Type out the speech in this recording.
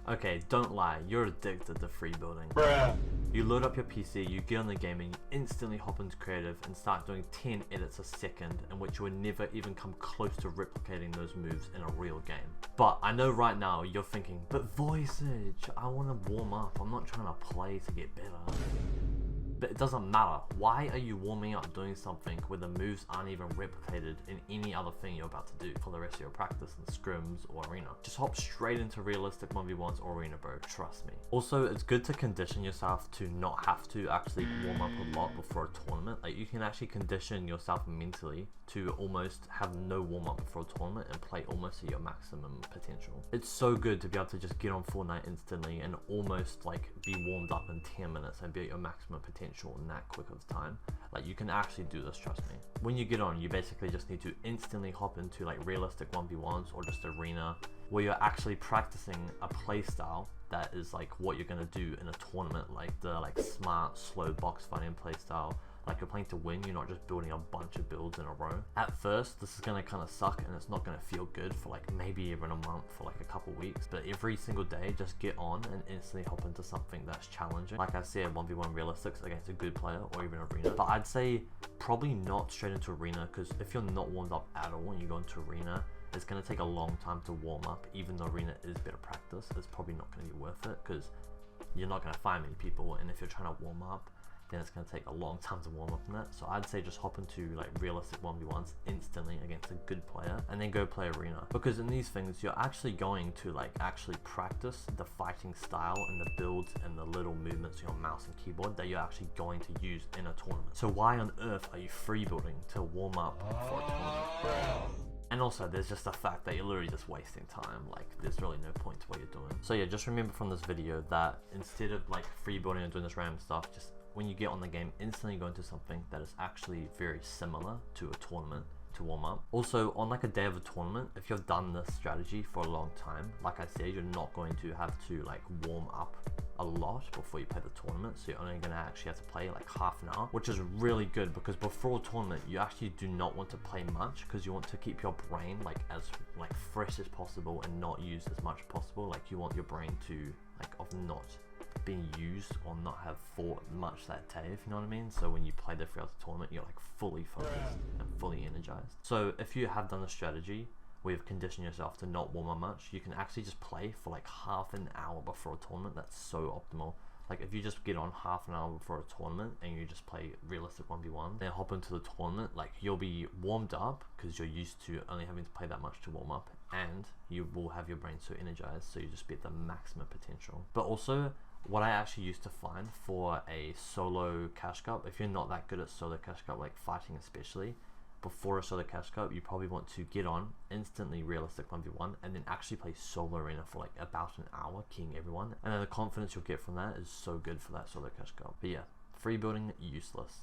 Okay, don't lie, you're addicted to free building. Bruh. You load up your PC, you get on the game, and you instantly hop into creative and start doing 10 edits a second, in which you would never even come close to replicating those moves in a real game. But I know right now you're thinking, but Vujcich, I want to warm up, I'm not trying to play to get better. But it doesn't matter. Why are you warming up doing something where the moves aren't even replicated in any other thing you're about to do for the rest of your practice in scrims or arena? Just hop straight into realistic 1v1s or arena, bro, trust me. Also, it's good to condition yourself to not have to actually warm up a lot before a tournament. Like, you can actually condition yourself mentally to almost have no warm up before a tournament and play almost at your maximum potential. It's so good to be able to just get on Fortnite instantly and almost like be warmed up in 10 minutes and be at your maximum potential in that quick of time. Like, you can actually do this, trust me. When you get on, you basically just need to instantly hop into like realistic 1v1s or just arena where you're actually practicing a playstyle that is like what you're gonna do in a tournament, like the smart, slow box fighting playstyle. Like, you're playing to win, you're not just building a bunch of builds in a row. At first, this is gonna kind of suck and it's not gonna feel good for like maybe even a month, for like a couple weeks. But every single day, just get on and instantly hop into something that's challenging. Like I said, 1v1 realistics against a good player or even arena. But I'd say probably not straight into arena, because if you're not warmed up at all when you go into arena, it's gonna take a long time to warm up. Even though arena is better practice, it's probably not gonna be worth it because you're not gonna find many people, and if you're trying to warm up, then it's going to take a long time to warm up in that. So I'd say just hop into like realistic 1v1s instantly against a good player and then go play arena, because in these things you're actually going to like actually practice the fighting style and the builds and the little movements of your mouse and keyboard that you're actually going to use in a tournament. So why on earth are you free building to warm up for a tournament? And also, there's just the fact that you're literally just wasting time. Like, there's really no point to what you're doing. So yeah, just remember from this video that instead of like free building and doing this random stuff, just when you get on the game, instantly go into something that is actually very similar to a tournament to warm up. Also, on like a day of a tournament, if you've done this strategy for a long time, like I said, you're not going to have to like warm up a lot before you play the tournament. So you're only gonna actually have to play like half an hour, which is really good, because before a tournament, you actually do not want to play much, because you want to keep your brain like as like fresh as possible and not use as much as possible. Like, you want your brain to like of not being used or not have fought much that day, if you know what I mean. So when you play the throughout the tournament, you're like fully focused and fully energized. So if you have done a strategy where you've conditioned yourself to not warm up much, you can actually just play for like half an hour before a tournament. That's so optimal. Like, if you just get on half an hour before a tournament and you just play realistic 1v1, then hop into the tournament, like, you'll be warmed up because you're used to only having to play that much to warm up, and you will have your brain so energized, so you just be at the maximum potential. But also, what I actually used to find for a solo cash cup, if you're not that good at solo cash cup, like fighting especially, before a solo cash cup, you probably want to get on instantly realistic 1v1 and then actually play solo arena for like about an hour, keying everyone, and then the confidence you'll get from that is so good for that solo cash cup. But yeah, free building useless.